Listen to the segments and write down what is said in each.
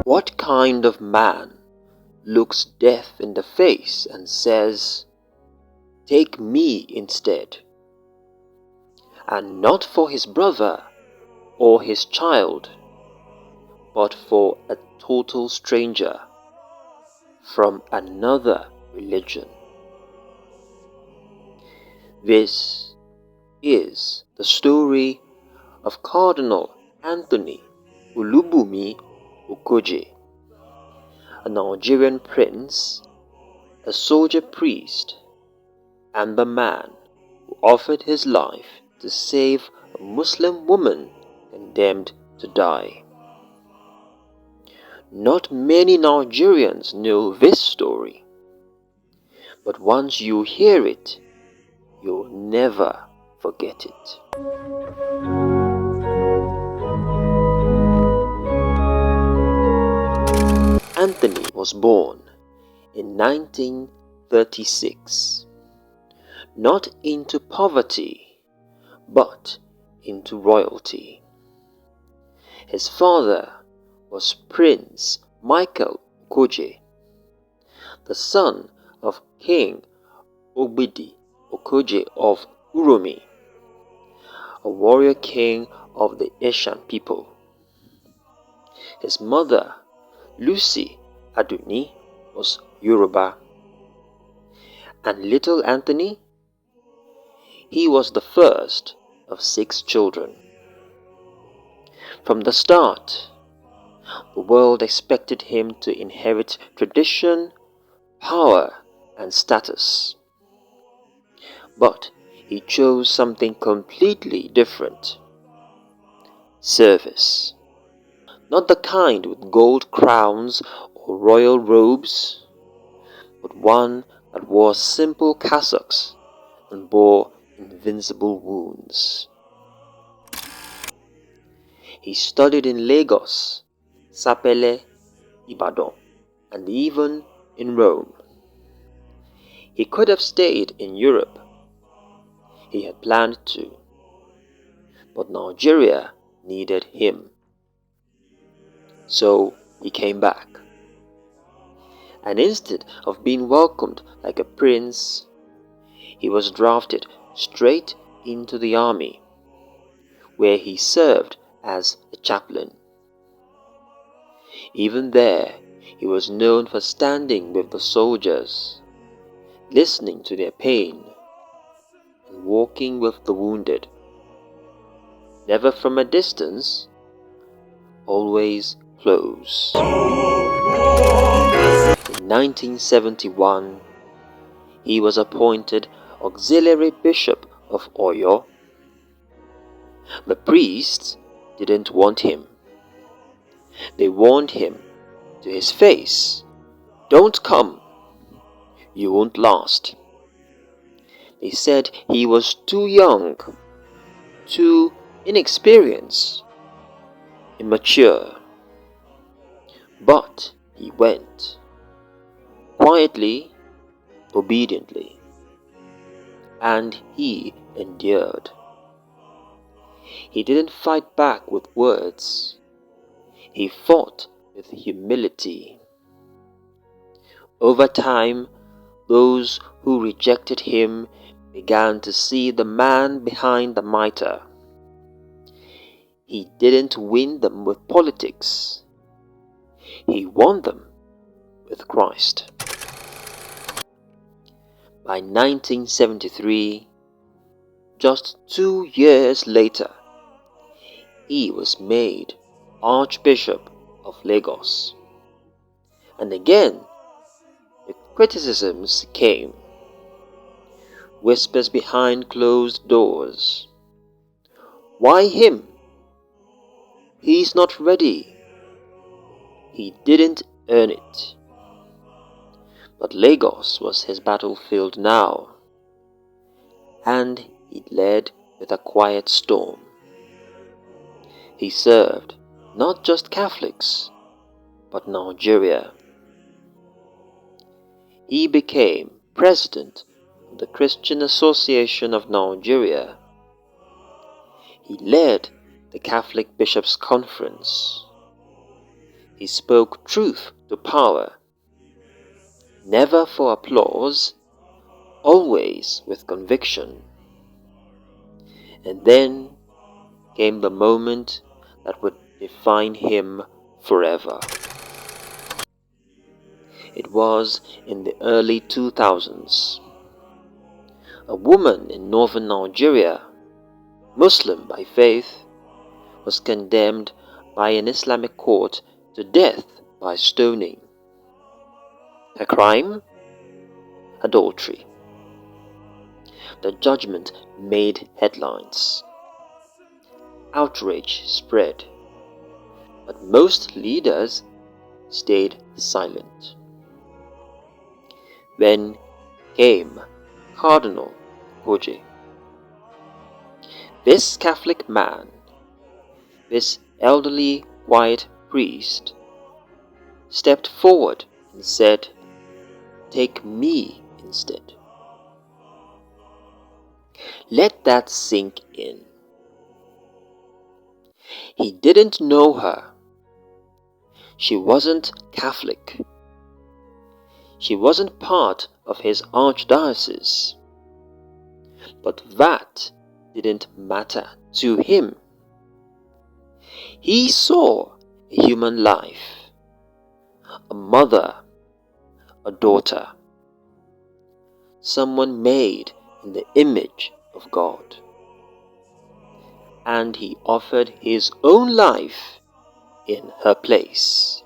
What kind of man looks death in the face and says, "Take me instead," and not for his brother or his child, but for a total stranger from another religion? This is the story of Cardinal Anthony Olubunmi Okogie, a Nigerian prince, a soldier priest, and the man who offered his life to save a Muslim woman condemned to die. Not many Nigerians know this story, but once you hear it, you'll never forget it. Anthony was born in 1936, not into poverty, but into royalty. His father was Prince Michael Okogie, the son of King Ogbidi Okogie of Uromi, a warrior king of the Asian people. His mother, Lucy Aduni, was Yoruba. And little Anthony? He was the first of 6 children. From the start, the world expected him to inherit tradition, power, and status. But he chose something completely different: service. Not the kind with gold crowns or royal robes, but one that wore simple cassocks and bore invincible wounds. He studied in Lagos, Sapele, Ibadan, and even in Rome. He could have stayed in Europe. He had planned to, but Nigeria needed him. So he came back. And instead of being welcomed like a prince, he was drafted straight into the army, where he served as a chaplain. Even there, he was known for standing with the soldiers, listening to their pain, and walking with the wounded. Never from a distance, always close. In 1971, he was appointed auxiliary bishop of Oyo. The priests didn't want him. They warned him to his face, "Don't come, you won't last." They said he was too young, too inexperienced, immature. But he went, quietly, obediently, and he endured. He didn't fight back with words. He fought with humility. Over time, those who rejected him began to see the man behind the mitre. He didn't win them with politics. He won them with Christ. By 1973, just 2 years later, he was made Archbishop of Lagos. And again, the criticisms came. Whispers behind closed doors. Why him? He's not ready. He didn't earn it. But Lagos was his battlefield now, and he led with a quiet storm. He served not just Catholics, but Nigeria. He became president of the Christian Association of Nigeria. He led the Catholic Bishops' Conference. he spoke truth to power, never for applause, always with conviction. And then came the moment that would define him forever. It was in the early 2000s. A woman in northern Nigeria, Muslim by faith, was condemned by an Islamic court to death by stoning. Her crime? Adultery. The judgment made headlines. Outrage spread, but most leaders stayed silent. Then came Cardinal Okogie. This Catholic man, this elderly white priest, stepped forward and said, "Take me instead." Let that sink in. He didn't know her. She wasn't Catholic. She wasn't part of his archdiocese. But that didn't matter to him. He saw a human life, a mother, a daughter, someone made in the image of God. And he offered his own life in her place.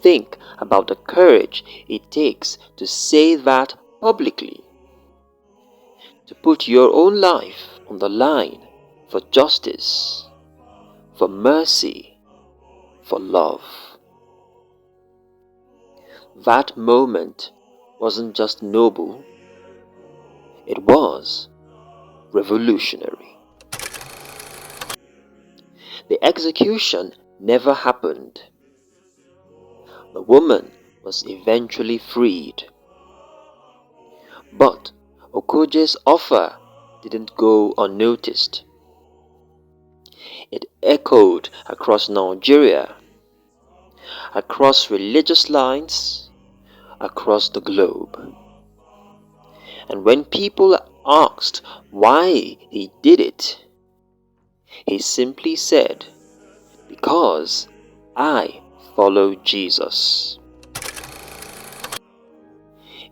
Think about the courage it takes to say that publicly, to put your own life on the line for justice, for mercy, for love. That moment wasn't just noble, it was revolutionary. The execution never happened. The woman was eventually freed. But Okogie's offer didn't go unnoticed. It echoed across Nigeria, across religious lines, across the globe. And when people asked why he did it, he simply said, "Because I follow Jesus."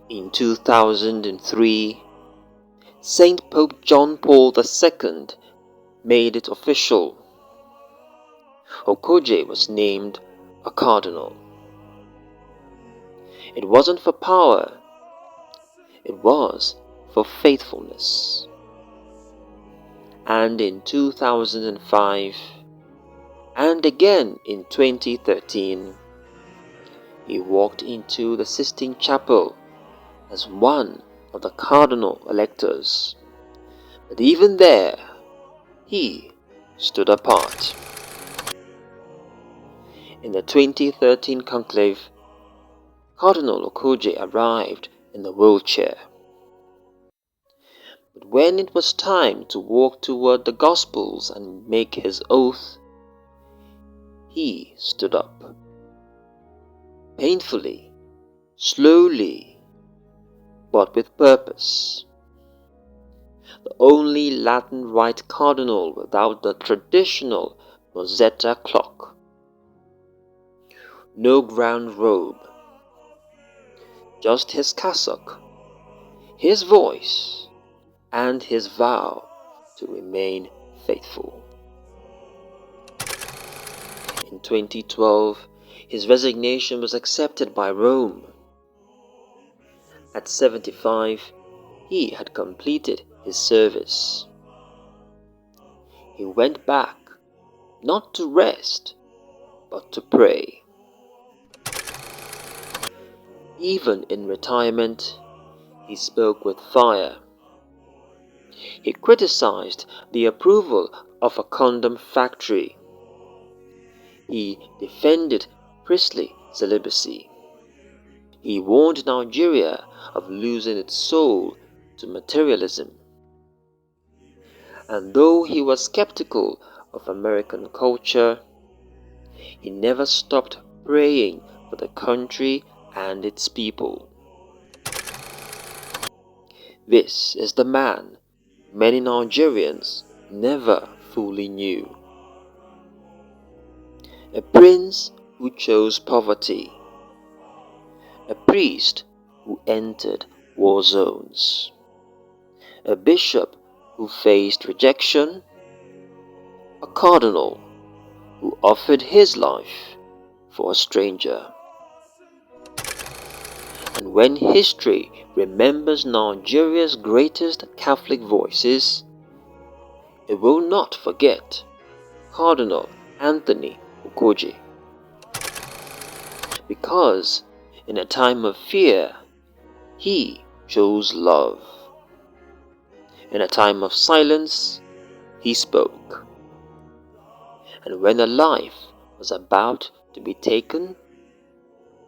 In 2003, Saint Pope John Paul II made it official. Okogie was named a cardinal. It wasn't for power, it was for faithfulness. And in 2005, and again in 2013, he walked into the Sistine Chapel as one of the cardinal electors. But even there, he stood apart. In the 2013 conclave, Cardinal Okogie arrived in the wheelchair. But when it was time to walk toward the Gospels and make his oath, he stood up. Painfully, slowly, but with purpose. The only Latin Rite cardinal without the traditional Rosetta clock. No brown robe, just his cassock, his voice, and his vow to remain faithful. In 2012, his resignation was accepted by Rome. At 75, he had completed his service. He went back, not to rest, but to pray. Even in retirement, he spoke with fire. He criticized the approval of a condom factory. He defended priestly celibacy. He warned Nigeria of losing its soul to materialism. And though he was skeptical of American culture, he never stopped praying for the country and its people. This is the man many Nigerians never fully knew. A prince who chose poverty. A priest who entered war zones. A bishop who faced rejection. A cardinal who offered his life for a stranger. And when history remembers Nigeria's greatest Catholic voices, it will not forget Cardinal Anthony Okogie. Because in a time of fear, he chose love. In a time of silence, he spoke. And when a life was about to be taken,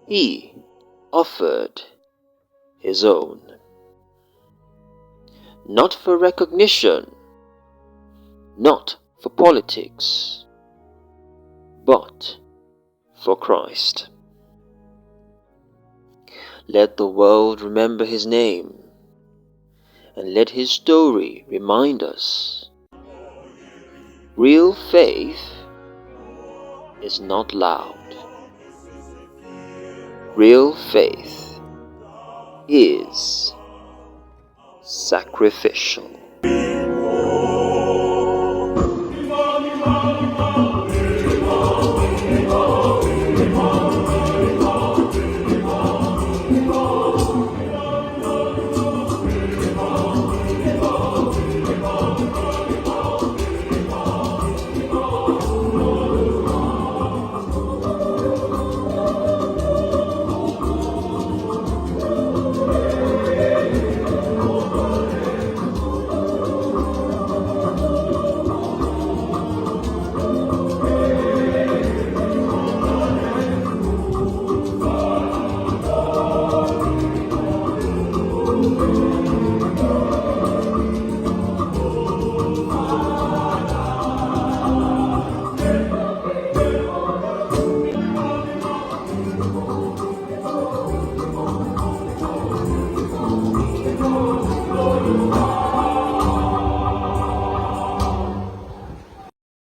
he offered his own. Not for recognition, not for politics, but for Christ. Let the world remember his name, and let his story remind us. Real faith is not loud. Real faith is sacrificial.